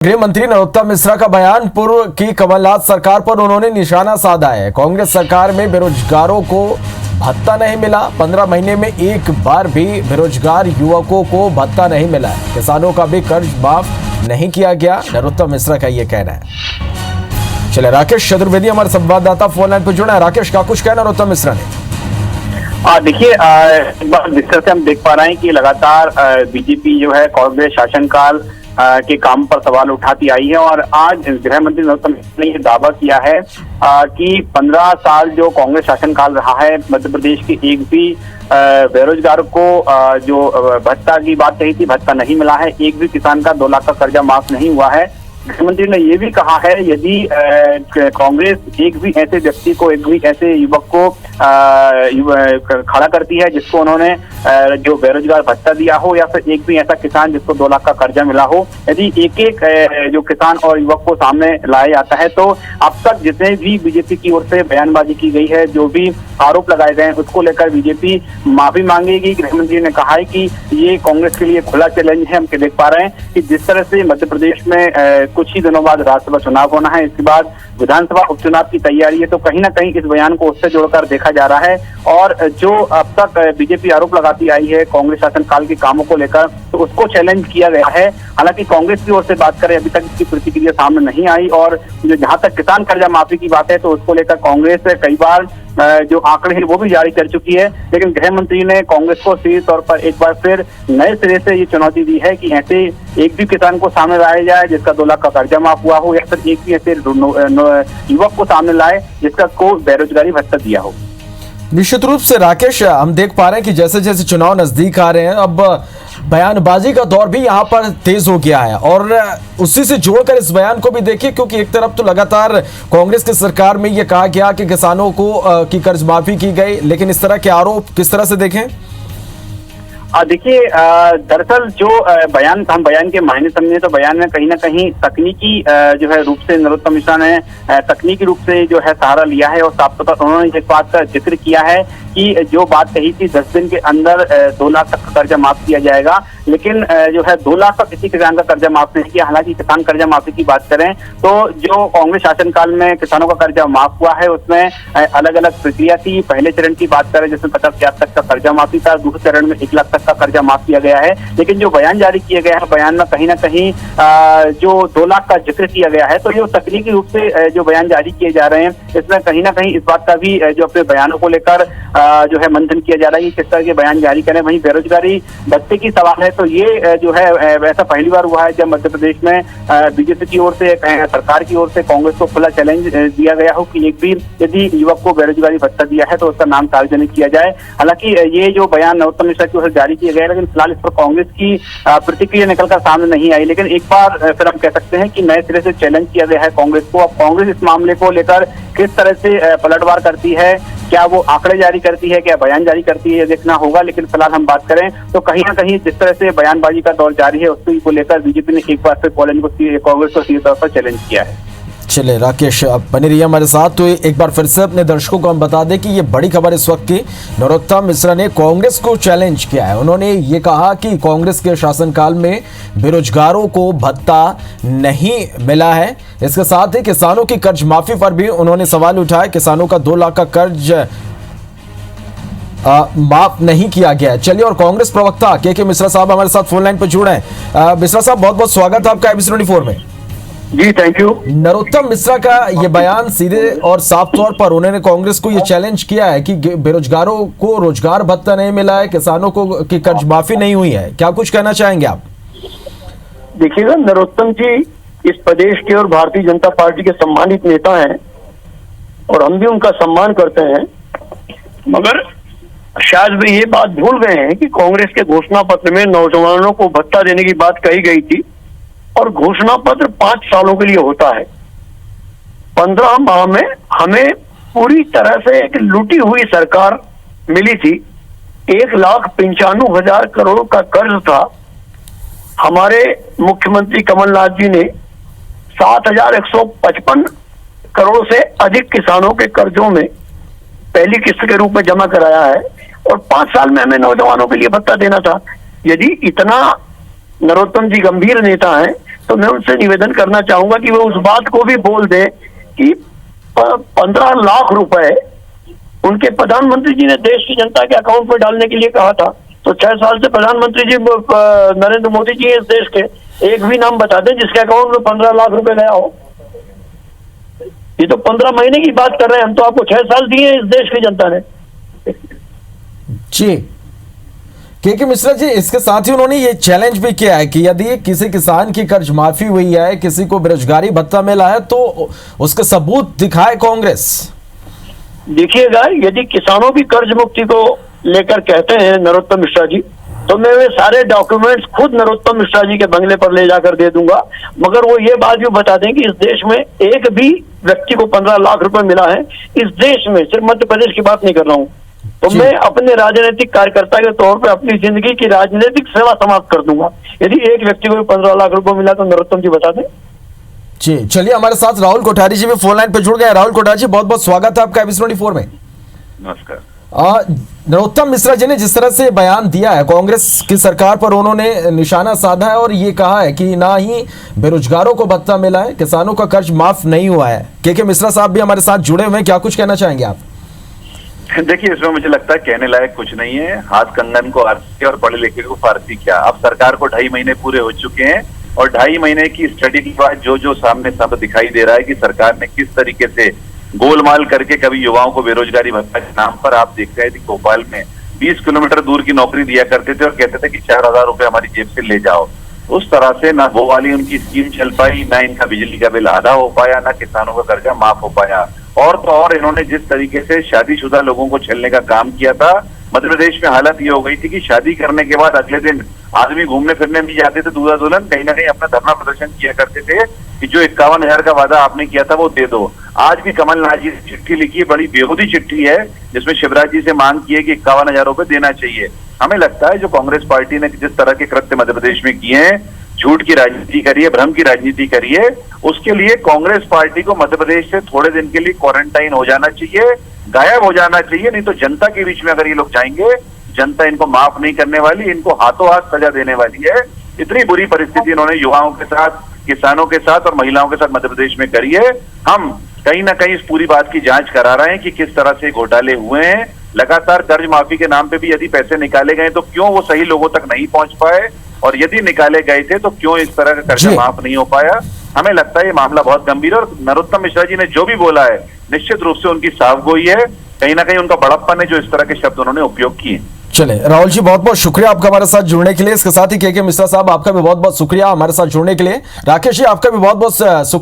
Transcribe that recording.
गृह मंत्री नरोत्तम मिश्रा का बयान पूर्व की कमलनाथ सरकार पर उन्होंने निशाना साधा है। कांग्रेस सरकार में बेरोजगारों को भत्ता नहीं मिला। 15 महीने में एक बार भी बेरोजगार युवकों को भत्ता नहीं मिला है। किसानों का भी कर्ज माफ नहीं किया गया, नरोत्तम मिश्रा का ये कहना है। चले राकेश चतुर्वेदी हमारे संवाददाता फोन लाइन पर जुड़े हैं। राकेश, क्या कुछ कहना नरोत्तम मिश्रा ने? देखिए, एक बार जिस तरह से हम देख पा रहे हैं कि लगातार बीजेपी जो है कांग्रेस शासनकाल के काम पर सवाल उठाती आई है और आज गृह मंत्री नरोत्तम मिश्रा ने यह दावा किया है कि 15 साल जो कांग्रेस शासनकाल रहा है, मध्य प्रदेश के एक भी बेरोजगार को जो भत्ता की बात कही थी, भत्ता नहीं मिला है। एक भी किसान का 2 लाख का कर्जा माफ नहीं हुआ है। गृहमंत्री ने यह भी कहा है यदि कांग्रेस एक भी ऐसे व्यक्ति को, एक भी ऐसे युवक को खड़ा करती है जिसको उन्होंने जो बेरोजगार भत्ता दिया हो, या फिर एक भी ऐसा किसान जिसको 2 लाख का कर्जा मिला हो, यदि एक एक जो किसान और युवक को सामने लाया जाता है तो अब तक जितने भी बीजेपी की ओर से बयानबाजी की गई है, जो भी आरोप लगाए गए हैं, उसको लेकर बीजेपी माफी मांगेगी। गृहमंत्री ने कहा है कि ये कांग्रेस के लिए खुला चैलेंज है। हम देख पा रहे हैं कि जिस तरह से मध्य प्रदेश में कुछ ही दिनों बाद राज्यसभा चुनाव होना है, इसके बाद विधानसभा उपचुनाव की तैयारी है, तो कहीं ना कहीं इस बयान को उससे जोड़कर देखा जा रहा है। और जो अब तक बीजेपी आरोप लगाती आई है कांग्रेस शासनकाल के कामों को लेकर, तो उसको चैलेंज किया गया है। हालांकि कांग्रेस की ओर से बात करें, अभी तक इसकी प्रतिक्रिया सामने नहीं आई। और जो जहां तक किसान कर्जा माफी की बात है, तो उसको लेकर कांग्रेस कई बार जो आंकड़े हैं वो भी जारी कर चुकी है। लेकिन गृह मंत्री ने कांग्रेस को सीधे तौर पर एक बार फिर नए सिरे से ये चुनौती दी है कि ऐसे एक भी किसान को सामने लाया जाए जिसका 2 लाख का कर्जा माफ हुआ हो, या फिर एक भी ऐसे युवक को सामने लाए जिसका को बेरोजगारी भत्ता दिया हो। निश्चित रूप से राकेश, हम देख पा रहे हैं कि जैसे जैसे चुनाव नजदीक आ रहे हैं, अब बयानबाजी का दौर भी यहाँ पर तेज हो गया है। और उसी से जोड़कर इस बयान को भी देखिए, क्योंकि एक तरफ तो लगातार कांग्रेस की सरकार में ये कहा गया कि किसानों को की कर्ज माफी की गई, लेकिन इस तरह के आरोप किस तरह से देखें? देखिए, दरअसल जो हम बयान के मायने समझे तो बयान में कहीं ना कहीं तकनीकी जो है रूप से नरोत्तम मिश्रा ने तकनीकी रूप से जो है सहारा लिया है। और साफ तौर पर उन्होंने एक बात का जिक्र किया है कि जो बात कही थी 10 दिन के अंदर 2 लाख तक का कर्जा माफ किया जाएगा, लेकिन जो है 2 लाख का किसी किसान का कर्जा माफ नहीं किया। हालांकि किसान कर्जा माफी की बात करें तो जो कांग्रेस शासनकाल में किसानों का कर्जा माफ हुआ है, उसमें अलग अलग प्रक्रिया थी। पहले चरण की बात करें जिसमें 50,000 तक का कर्जा माफी था, दूसरे चरण में 1 लाख तक का कर्जा माफ किया गया है। लेकिन जो बयान जारी किया गया है, बयान में कहीं ना कहीं जो 2 लाख का जिक्र किया गया है, तो ये तकनीकी रूप से जो बयान जारी किए जा रहे हैं, इसमें कहीं ना कहीं इस बात का भी जो अपने बयानों को लेकर जो है मंथन किया जा रहा है कि किस तरह के बयान जारी करें। वहीं बेरोजगारी भत्ते की सवाल है, तो ये जो है ऐसा पहली बार हुआ है जब मध्य प्रदेश में बीजेपी की ओर से, सरकार की ओर से कांग्रेस को खुला चैलेंज दिया गया हो कि एक भी यदि युवक को बेरोजगारी भत्ता दिया है तो उसका नाम सार्वजनिक किया जाए। हालांकि ये जो बयान नरोत्तम मिश्रा की ओर से जारी किया गया है, लेकिन फिलहाल इस पर कांग्रेस की प्रतिक्रिया निकलकर सामने नहीं आई। लेकिन एक बार फिर हम कह सकते हैं कि नए सिरे से चैलेंज किया गया है कांग्रेस को। अब कांग्रेस इस मामले को लेकर किस तरह से पलटवार करती है, क्या वो आंकड़े जारी करती है, क्या बयान जारी करती है, ये देखना होगा। लेकिन फिलहाल हम बात करें तो कहीं ना कहीं जिस तरह से बयानबाजी का दौर जारी है, उसी को लेकर बीजेपी ने एक बार फिर कांग्रेस को सीधे तौर पर चैलेंज किया है। चले राकेश, अब बने रहिए हमारे साथ। तो एक बार फिर से अपने दर्शकों को हम बता दें कि ये बड़ी खबर इस वक्त की, नरोत्तम मिश्रा ने कांग्रेस को चैलेंज किया है। उन्होंने ये कहा कि कांग्रेस के शासनकाल में बेरोजगारों को भत्ता नहीं मिला है। इसके साथ ही किसानों की कर्ज माफी पर भी उन्होंने सवाल उठाया। किसानों का 2 लाख का कर्ज माफ नहीं किया गया। चलिए, और कांग्रेस प्रवक्ता के मिश्रा साहब हमारे साथ फोन लाइन पर जुड़े हैं। मिश्रा साहब, बहुत बहुत स्वागत है आपका एबीसी 24 में। जी, थैंक यू। नरोत्तम मिश्रा का ये बयान सीधे और साफ तौर पर उन्होंने कांग्रेस को ये चैलेंज किया है कि बेरोजगारों को रोजगार भत्ता नहीं मिला है, किसानों को की कर्ज माफी नहीं हुई है। क्या कुछ कहना चाहेंगे आप? देखिएगा, नरोत्तम जी इस प्रदेश के और भारतीय जनता पार्टी के सम्मानित नेता हैं और हम भी उनका सम्मान करते हैं। मगर शायद वे ये बात भूल गए हैं कि कांग्रेस के घोषणा पत्र में नौजवानों को भत्ता देने की बात कही गई थी और घोषणा पत्र 5 सालों के लिए होता है। 15 माह में हमें पूरी तरह से एक लूटी हुई सरकार मिली थी। 1,95,000 करोड़ का कर्ज था। हमारे मुख्यमंत्री कमलनाथ जी ने 7,155 करोड़ से अधिक किसानों के कर्जों में पहली किस्त के रूप में जमा कराया है और 5 साल में हमें नौजवानों के लिए भत्ता देना था। यदि इतना नरोत्तम जी गंभीर नेता हैं तो मैं उनसे निवेदन करना चाहूंगा कि वो उस बात को भी बोल दे कि 15 लाख रुपए उनके प्रधानमंत्री जी ने देश की जनता के अकाउंट में डालने के लिए कहा था। तो 6 साल से प्रधानमंत्री जी नरेंद्र मोदी जी इस देश के, एक भी नाम बता दें जिसके अकाउंट में 15 लाख रुपए गया हो। ये तो 15 महीने की बात कर रहे हैं हम, तो आपको 6 साल दिए इस देश की जनता ने। जी के मिश्रा जी, इसके साथ ही उन्होंने ये चैलेंज भी किया है कि यदि किसी किसान की कर्ज माफी हुई है, किसी को बेरोजगारी भत्ता मिला है, तो उसके सबूत दिखाए कांग्रेस। देखिएगा, यदि किसानों की कर्ज मुक्ति को लेकर कहते हैं नरोत्तम मिश्रा जी, तो मैं वे सारे डॉक्यूमेंट्स खुद नरोत्तम मिश्रा जी के बंगले पर ले जाकर दे दूंगा। मगर वो ये बात भी बता दें कि इस देश में एक भी व्यक्ति को 15 लाख रुपए मिला है इस देश में, सिर्फ मध्य प्रदेश की बात नहीं कर रहा हूँ। तो मैं अपने राजनीतिक कार्यकर्ता के तौर पे अपनी जिंदगी की राजनीतिक सेवा समाप्त कर दूंगा यदि एक व्यक्ति को भी 15 लाख रुपए मिला। तो नरोत्तम जी बता दें। जी चलिए, हमारे साथ राहुल कोठारी जी भी फोन लाइन पे जुड़ गए। राहुल कोठारी जी, बहुत बहुत स्वागत है आपका एबीसी 24 में। नमस्कार। नरोत्तम मिश्रा जी ने जिस तरह से बयान दिया है, कांग्रेस की सरकार पर उन्होंने निशाना साधा है और ये कहा है कि ना ही बेरोजगारों को भत्ता मिला है, किसानों का कर्ज माफ नहीं हुआ है। के मिश्रा साहब भी हमारे साथ जुड़े हुए हैं, क्या कुछ कहना चाहेंगे आप? देखिए, इसमें मुझे लगता है कहने लायक कुछ नहीं है। हाथ कंगन को आरती और पढ़े लिखे को फारसी क्या। अब सरकार को 2.5 महीने पूरे हो चुके हैं और 2.5 महीने की स्टडी के बाद जो सामने सब दिखाई दे रहा है कि सरकार ने किस तरीके से गोलमाल करके कभी युवाओं को बेरोजगारी भत्ता के नाम पर, आप देख रहे थे भोपाल में 20 किलोमीटर दूर की नौकरी दिया करते थे और कहते थे कि 4,000 रुपए हमारी जेब से ले जाओ। उस तरह से ना वो वाली उनकी स्कीम चल पाई, ना इनका बिजली का बिल आधा हो पाया, ना किसानों का कर्जा माफ हो पाया। और तो और इन्होंने जिस तरीके से शादीशुदा लोगों को छेलने का काम किया था, मध्य प्रदेश में हालत ये हो गई थी कि शादी करने के बाद अगले दिन आदमी घूमने फिरने भी जाते थे, दूल्हा दुल्हन कहीं ना कहीं अपना धरना प्रदर्शन किया करते थे कि जो 51,000 का वादा आपने किया था वो दे दो। आज भी कमलनाथ जी ने चिट्ठी लिखी है, बड़ी बेहूदी चिट्ठी है, जिसमें शिवराज जी से मांग की है कि 51,000 रुपए देना चाहिए। हमें लगता है जो कांग्रेस पार्टी ने जिस तरह के कृत्य मध्य प्रदेश में किए हैं, झूठ की राजनीति करी है, भ्रम की राजनीति करी है, उसके लिए कांग्रेस पार्टी को मध्य प्रदेश से थोड़े दिन के लिए क्वारंटाइन हो जाना चाहिए, गायब हो जाना चाहिए। नहीं तो जनता के बीच में अगर ये लोग जाएंगे, जनता इनको माफ नहीं करने वाली, इनको हाथों हाथ सजा देने वाली है। इतनी बुरी परिस्थिति इन्होंने युवाओं के साथ, किसानों के साथ और महिलाओं के साथ मध्य प्रदेश में करी है। हम कहीं ना कहीं इस पूरी बात की जांच करा रहे हैं कि किस तरह से घोटाले हुए हैं। लगातार कर्ज माफी के नाम पे भी यदि पैसे निकाले गए तो क्यों वो सही लोगों तक नहीं पहुंच पाए, और यदि निकाले गए थे तो क्यों इस तरह का कर्जा माफ नहीं हो पाया। हमें लगता है ये मामला बहुत गंभीर है और नरोत्तम मिश्रा जी ने जो भी बोला है निश्चित रूप से उनकी साफगोई है, कहीं ना कहीं उनका बड़प्पन है जो इस तरह के शब्द उन्होंने उपयोग किए। चले राहुल जी, बहुत बहुत शुक्रिया आपका हमारे साथ जुड़ने के लिए। इसके साथ ही के मिश्रा साहब, आपका भी बहुत बहुत शुक्रिया हमारे साथ जुड़ने के लिए। राकेश जी, आपका भी बहुत बहुत